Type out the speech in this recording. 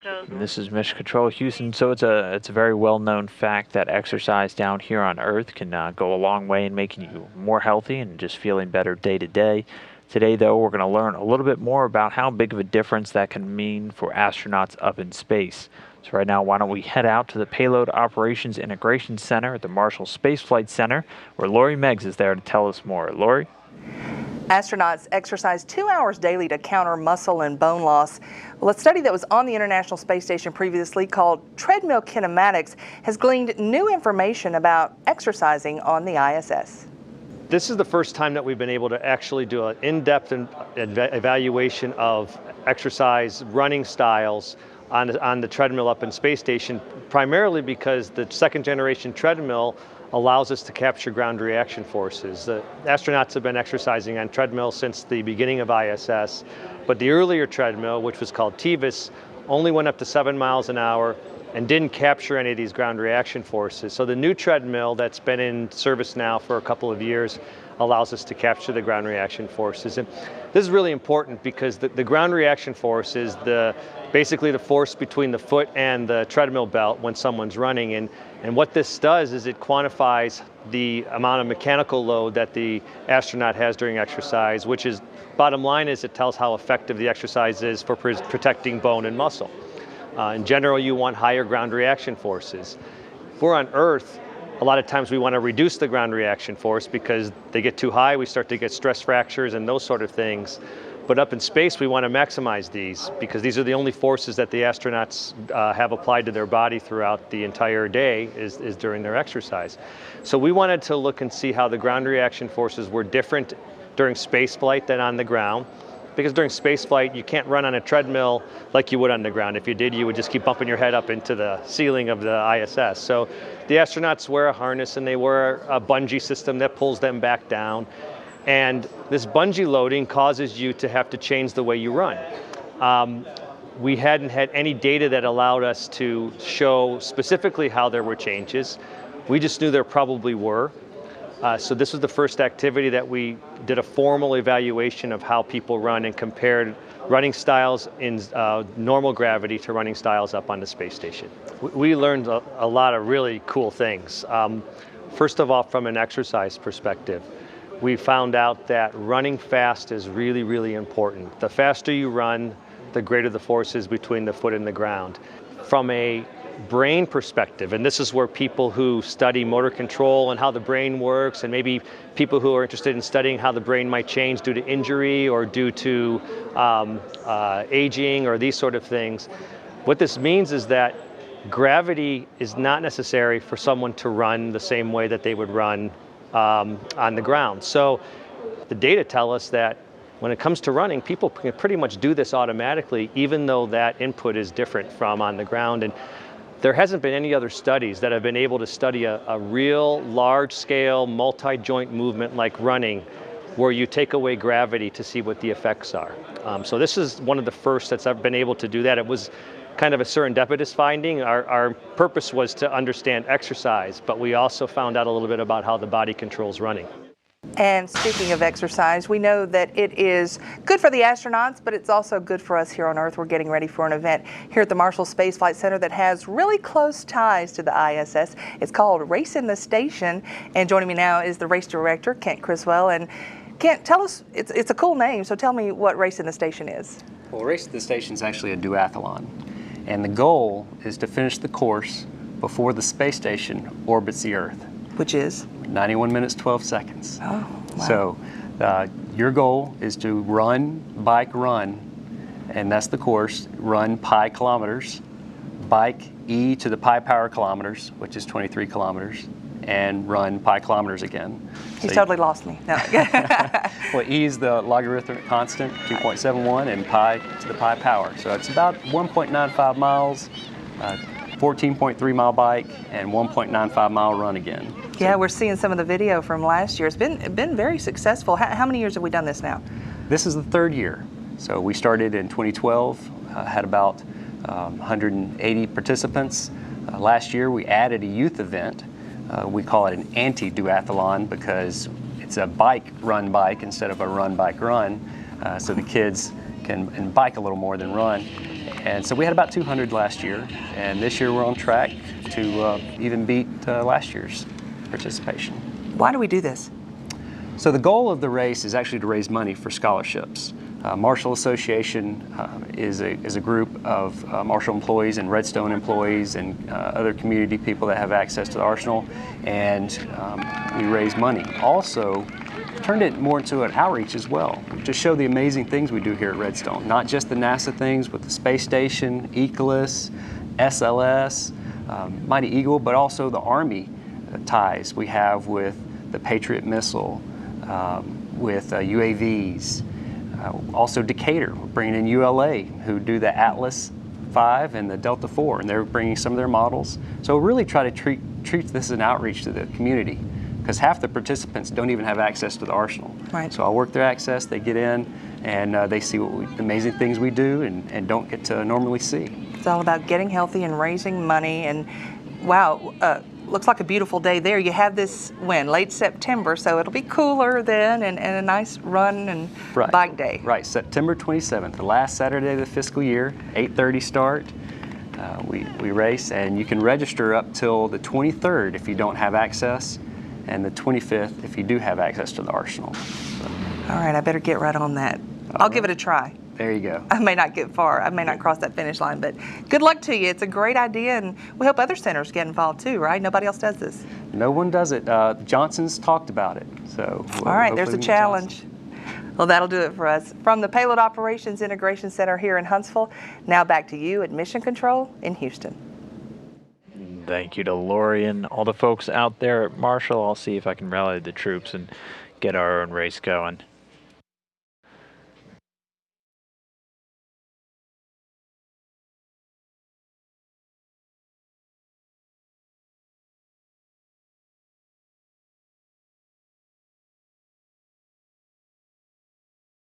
And this is Mission Control Houston. So it's a very well-known fact that exercise down here on Earth can go a long way in making you more healthy and just feeling better day to day. Today, though, we're going to learn a little bit more about how big of a difference that can mean for astronauts up in space. So right now, why don't we head out to the Payload Operations Integration Center at the Marshall Space Flight Center, where Lori Meggs is there to tell us more. Lori? Astronauts exercise 2 hours daily to counter muscle and bone loss. Well, a study that was on the International Space Station previously called Treadmill Kinematics has gleaned new information about exercising on the ISS. This is the first time that we've been able to actually do an in-depth evaluation of exercise running styles on the treadmill up in Space Station, primarily because the second generation treadmill allows us to capture ground reaction forces. The astronauts have been exercising on treadmill since the beginning of ISS, but the earlier treadmill, which was called TVIS, only went up to 7 miles an hour and didn't capture any of these ground reaction forces. So the new treadmill that's been in service now for a couple of years allows us to capture the ground reaction forces. And this is really important because the ground reaction force is basically the force between the foot and the treadmill belt when someone's running. And what this does is it quantifies the amount of mechanical load that the astronaut has during exercise, which is, bottom line is, it tells how effective the exercise is for protecting bone and muscle. In general, you want higher ground reaction forces. If we're on Earth, a lot of times we want to reduce the ground reaction force because they get too high, we start to get stress fractures and those sort of things. But up in space, we want to maximize these because these are the only forces that the astronauts have applied to their body throughout the entire day is during their exercise. So we wanted to look and see how the ground reaction forces were different during space flight than on the ground. Because during space flight, you can't run on a treadmill like you would on the ground. If you did, you would just keep bumping your head up into the ceiling of the ISS. So the astronauts wear a harness and they wear a bungee system that pulls them back down. And this bungee loading causes you to have to change the way you run. We hadn't had any data that allowed us to show specifically how there were changes. We just knew there probably were. So this was the first activity that we did a formal evaluation of how people run and compared running styles in normal gravity to running styles up on the space station. We learned a lot of really cool things. First of all, from an exercise perspective, we found out that running fast is really, really important. The faster you run, the greater the force is between the foot and the ground. From a brain perspective, and this is where people who study motor control and how the brain works, and maybe people who are interested in studying how the brain might change due to injury or due to aging or these sort of things, what this means is that gravity is not necessary for someone to run the same way that they would run on the ground. So the data tell us that when it comes to running, people can pretty much do this automatically, even though that input is different from on the ground. And there hasn't been any other studies that have been able to study a real large-scale multi-joint movement like running, where you take away gravity to see what the effects are. So this is one of the first that's ever been able to do that. It was kind of a serendipitous finding. Our purpose was to understand exercise, but we also found out a little bit about how the body controls running. And speaking of exercise, we know that it is good for the astronauts, but it's also good for us here on Earth. We're getting ready for an event here at the Marshall Space Flight Center that has really close ties to the ISS. It's called Race in the Station, and joining me now is the race director, Kent Criswell. And Kent, tell us, it's a cool name, so tell me what Race in the Station is. Well, Race in the Station is actually a duathlon, and the goal is to finish the course before the space station orbits the Earth. Which is? 91 minutes, 12 seconds. Oh, wow. So your goal is to run, bike, run, and that's the course. Run pi kilometers, bike e to the pi power kilometers, which is 23 kilometers, and run pi kilometers again. He's totally lost me. No. Well, e is the logarithmic constant, 2.71, and pi to the pi power. So it's about 1.95 miles, 14.3 mile bike, and 1.95 mile run again. Yeah, we're seeing some of the video from last year. It's been very successful. How many years have we done this now? This is the third year. So we started in 2012, had about 180 participants. Last year we added a youth event. We call it an anti-duathlon because it's a bike-run bike instead of a run-bike-run. So the kids can bike a little more than run. And so we had about 200 last year, and this year we're on track to even beat last year's participation. Why do we do this? So the goal of the race is actually to raise money for scholarships. Marshall Association is a group of Marshall employees and Redstone employees and other community people that have access to the Arsenal, and we raise money. Also, turned it more into an outreach as well, to show the amazing things we do here at Redstone. Not just the NASA things with the space station, ECOLUS, SLS, Mighty Eagle, but also the Army ties we have with the Patriot missile, with UAVs. Also Decatur, we're bringing in ULA, who do the Atlas 5 and the Delta 4, and they're bringing some of their models. So really try to treat this as an outreach to the community, because half the participants don't even have access to the Arsenal. Right. So I'll work their access, they get in, and they see the amazing things we do and don't get to normally see. It's all about getting healthy and raising money. And wow, looks like a beautiful day there. You have this when? Late September, so it'll be cooler then, and a nice run and bike day. Right, September 27th, the last Saturday of the fiscal year, 8:30 start. We race, and you can register up till the 23rd if you don't have access, and the 25th if you do have access to the Arsenal. All right, I better get right on that. I'll give it a try. There you go. I may not get far. I may not cross that finish line, but good luck to you. It's a great idea, and we hope other centers get involved too, right? Nobody else does this. No one does it. Johnson's talked about it, so. All right, there's a hopefully we can challenge. Well, that'll do it for us. From the Payload Operations Integration Center here in Huntsville, now back to you at Mission Control in Houston. Thank you to Lori and all the folks out there at Marshall. I'll see if I can rally the troops and get our own race going.